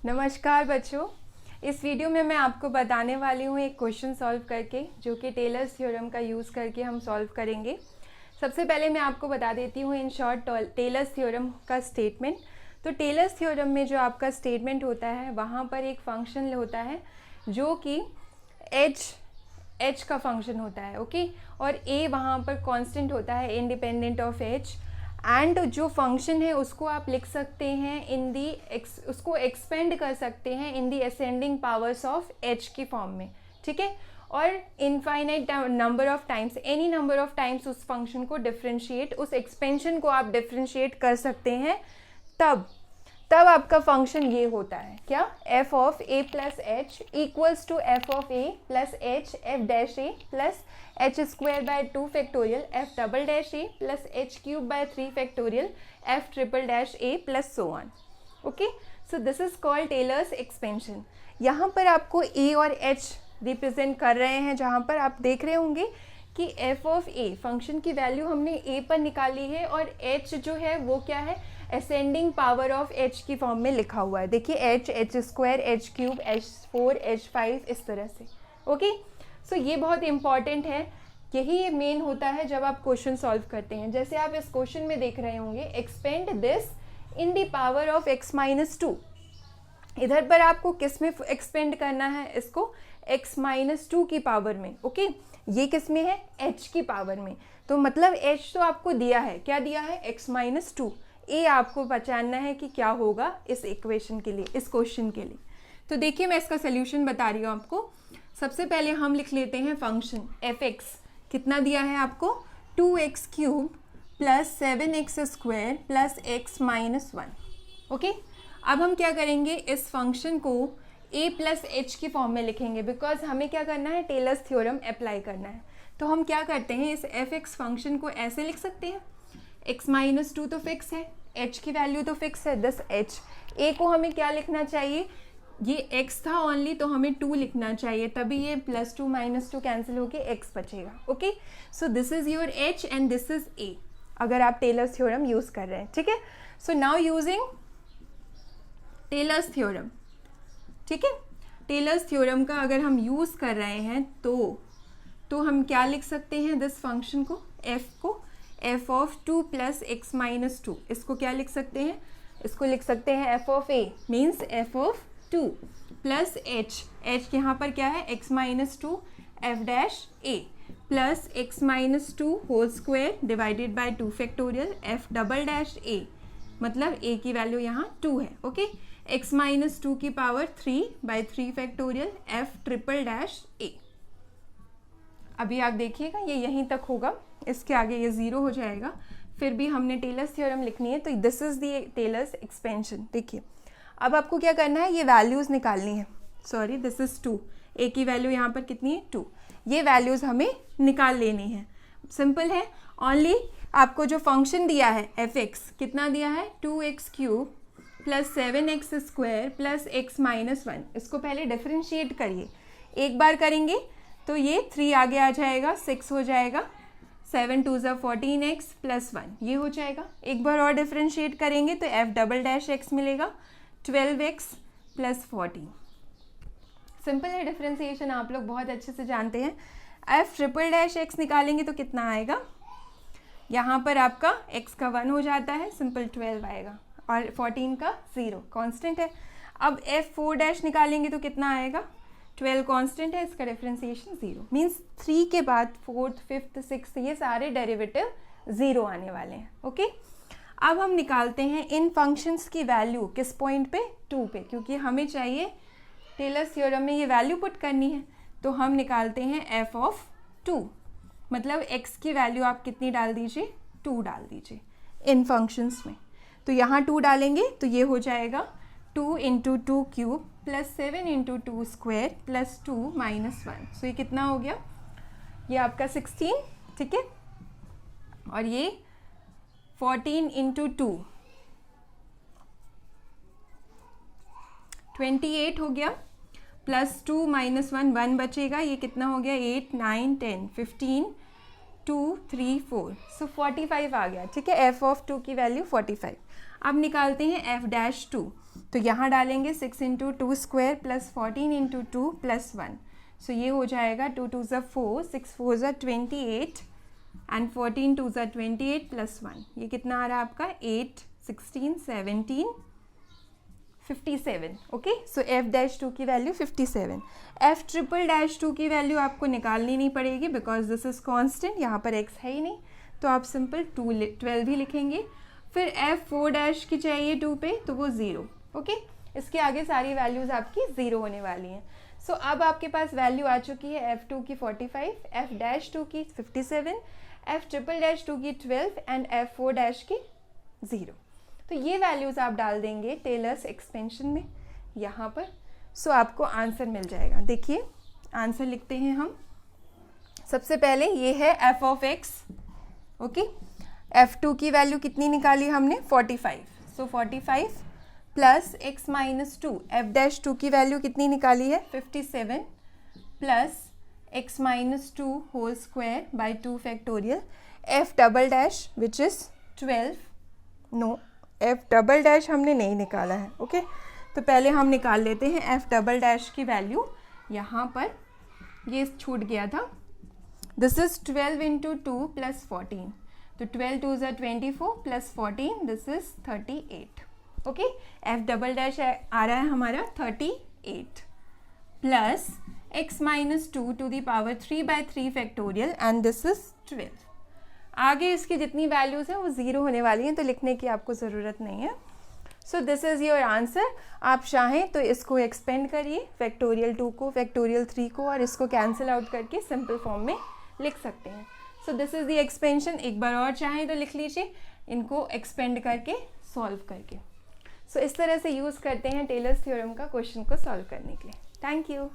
नमस्कार बच्चों, इस वीडियो में मैं आपको बताने वाली हूँ एक क्वेश्चन सॉल्व करके, जो कि टेलर्स थ्योरम का यूज़ करके हम सॉल्व करेंगे। सबसे पहले मैं आपको बता देती हूँ इन शॉर्ट टेलर्स थ्योरम का स्टेटमेंट। तो टेलर्स थ्योरम में जो आपका स्टेटमेंट होता है, वहाँ पर एक फंक्शन होता है जो कि एच का फंक्शन होता है, ओके, और ए वहाँ पर कांस्टेंट होता है इंडिपेंडेंट ऑफ एच। एंड जो फंक्शन है उसको आप लिख सकते हैं उसको एक्सपेंड कर सकते हैं in the ascending powers of H की फॉर्म में, ठीक है। और infinite number of times, any number of times उस फंक्शन को डिफ्रेंशिएट, उस एक्सपेंशन को आप डिफ्रेंशिएट कर सकते हैं। तब आपका फंक्शन ये होता है क्या, f of a plus h equals to f of a plus h f dash a plus h square by 2 factorial f double dash a plus h cube by 3 factorial f triple dash a plus so on. Okay, so this is called Taylor's expansion. यहाँ पर आपको ए और H represent कर रहे हैं, जहाँ पर आप देख रहे होंगे कि एफ ऑफ ए फंक्शन की वैल्यू हमने ए पर निकाली है और एच जो है वो क्या है, असेंडिंग पावर ऑफ एच की फॉर्म में लिखा हुआ है। देखिए H, H square, H cube, H4, H5 इस तरह से। ओके, सो ये बहुत इंपॉर्टेंट है, यही मेन होता है जब आप क्वेश्चन सॉल्व करते हैं। जैसे आप इस क्वेश्चन में देख रहे होंगे, expand this in the power of x-2। इधर पर आपको किस में एक्सपेंड करना है, इसको x-2 की पावर में। ओके, ये किस में है, h की पावर में। तो मतलब h तो आपको दिया है, क्या दिया है, x-2। ए आपको पहचानना है कि क्या होगा इस इक्वेशन के लिए, इस क्वेश्चन के लिए। तो देखिए मैं इसका सोल्यूशन बता रही हूँ आपको। सबसे पहले हम लिख लेते हैं फंक्शन एफ एक्स, कितना दिया है आपको, 2x cube plus 7x square plus x minus 1। Okay, अब हम क्या करेंगे, इस फंक्शन को a प्लस एच की फॉर्म में लिखेंगे, बिकॉज हमें क्या करना है, टेलर्स थ्योरम अप्लाई करना है। तो हम क्या करते हैं, इस एफ एक्स फंक्शन को ऐसे लिख सकते हैं, x-2 तो फिक्स है, h की वैल्यू तो फिक्स है 10h। a को हमें क्या लिखना चाहिए, ये x था ओनली, तो हमें 2 लिखना चाहिए, तभी ये +2 -2 कैंसिल होके x बचेगा। Okay, so this is your h and this is a, अगर आप टेलर्स थ्योरम यूज कर रहे हैं, ठीक है। So now using Taylor's theorem, ठीक है, टेलर्स थ्योरम का अगर हम यूज कर रहे हैं तो हम क्या लिख सकते हैं, दिस फंक्शन को, f को f ऑफ 2 प्लस x-2, इसको क्या लिख सकते हैं, इसको लिख सकते हैं f of a means f of 2 plus h यहाँ पर क्या है, x-2 f dash a plus x-2 whole square divided by 2 factorial f double dash a, मतलब a की वैल्यू यहाँ 2 है। ओके, x-2 की power 3 by 3 factorial f triple dash a। अभी आप देखिएगा ये यहीं तक होगा, इसके आगे ये 0 हो जाएगा, फिर भी हमने टेलर्स थ्योरम लिखनी है, तो this is the Taylor's expansion. देखिए अब आपको क्या करना है, ये वैल्यूज़ निकालनी है, सॉरी दिस इज 2, ए की वैल्यू यहाँ पर कितनी है 2, ये वैल्यूज़ हमें निकाल लेनी है। सिंपल है, ओनली आपको जो फंक्शन दिया है एफ एक्स, कितना दिया है, 2x cube plus 7x square plus x minus 1, इसको पहले डिफ्रेंशिएट करिए, एक बार करेंगे तो ये 3 आगे आ जाएगा, 6 हो जाएगा, 7 2 ज़ा 14x प्लस 1 ये हो जाएगा। एक बार और डिफ्रेंशिएट करेंगे तो f डबल डैश x मिलेगा, 12x प्लस 14। सिंपल है डिफ्रेंशिएशन, आप लोग बहुत अच्छे से जानते हैं। f ट्रिपल डैश x निकालेंगे तो कितना आएगा, यहाँ पर आपका x का 1 हो जाता है, सिंपल 12 आएगा, और 14 का 0 कांस्टेंट है। अब f 4 डैश निकालेंगे तो कितना आएगा, 12 कांस्टेंट है, इसका डिफरेंशिएशन 0, मीन्स 3 के बाद 4th 5th 6th ये सारे डेरिवेटिव 0 आने वाले हैं। ओके, अब हम निकालते हैं इन फंक्शंस की वैल्यू किस पॉइंट पे, 2 पे, क्योंकि हमें चाहिए टेलर्स थ्योरम में ये वैल्यू पुट करनी है। तो हम निकालते हैं f ऑफ 2, मतलब x की वैल्यू आप कितनी डाल दीजिए, 2 डाल दीजिए इन फंक्शंस में। तो यहाँ 2 डालेंगे तो ये हो जाएगा 2 into 2 cube plus 7 into 2 square plus 2 minus 1, सो ये कितना हो गया, ये आपका 16, ठीक है, और ये 14 इंटू 2 28 हो गया, प्लस 2 माइनस 1 1 बचेगा, ये कितना हो गया, 8 9 10 15 2 3 4, सो 45 आ गया, ठीक है, f ऑफ 2 की वैल्यू 45। अब निकालते हैं f डैश 2, तो यहाँ डालेंगे 6 into 2 square plus 14 into 2 plus 1. सो ये हो जाएगा 2 2 ज़ा 4, 6 4 ज़ा 28 एंड 14 2 ज़ा 28 प्लस 1. ये कितना आ रहा है आपका 8 16 17 57. ओके, सो एफ डैश 2 की वैल्यू 57. एफ ट्रिपल डैश 2 की वैल्यू आपको निकालनी नहीं पड़ेगी बिकॉज दिस इज कांस्टेंट, यहाँ पर एक्स है ही नहीं, तो आप सिंपल 12 ही लिखेंगे. फिर एफ 4 डैश की चाहिए 2 पे, तो वो 0. ओके, इसके आगे सारी वैल्यूज़ आपकी 0 होने वाली हैं. सो अब आपके पास वैल्यू आ चुकी है एफ 2 की 45, एफ डैश 2 की 57, एफ ट्रिपल डैश 2 की 12 एंड एफ 4 डैश की 0. तो ये वैल्यूज़ आप डाल देंगे टेलर्स एक्सपेंशन में यहाँ पर. सो आपको आंसर मिल जाएगा. देखिए आंसर लिखते हैं हम. सबसे पहले ये है f of x. Okay, f 2 की वैल्यू कितनी निकाली हमने 45. So 45 plus x minus 2. F dash 2 की वैल्यू कितनी निकाली है 57 plus x minus 2 whole square by 2 factorial. F double dash which is 12. No, f double dash हमने नहीं निकाला है. ओके, तो पहले हम निकाल लेते हैं एफ डबल डैश की वैल्यू. यहाँ पर ये छूट गया था. This is 12 into 2 plus 14. तो 12 2 ज़ा 24 plus 14, this is 38. Okay, F double dash आ रहा है हमारा 38 plus x minus 2 to the power 3 by 3 factorial and this is 12. आगे इसकी जितनी वैल्यूज़ हैं वो 0 होने वाली हैं, तो लिखने की आपको ज़रूरत नहीं है. So this is your answer. आप चाहें तो इसको एक्सपेंड करिए, फैक्टोरियल 2 को, फैक्टोरियल 3 को, और इसको कैंसिल आउट करके सिंपल फॉर्म में लिख सकते हैं. So this is the expansion. एक बार और चाहें तो लिख लीजिए इनको एक्सपेंड करके सॉल्व करके. सो इस तरह से यूज़ करते हैं टेलर्स थ्योरम का क्वेश्चन को सॉल्व करने के लिए. Thank you.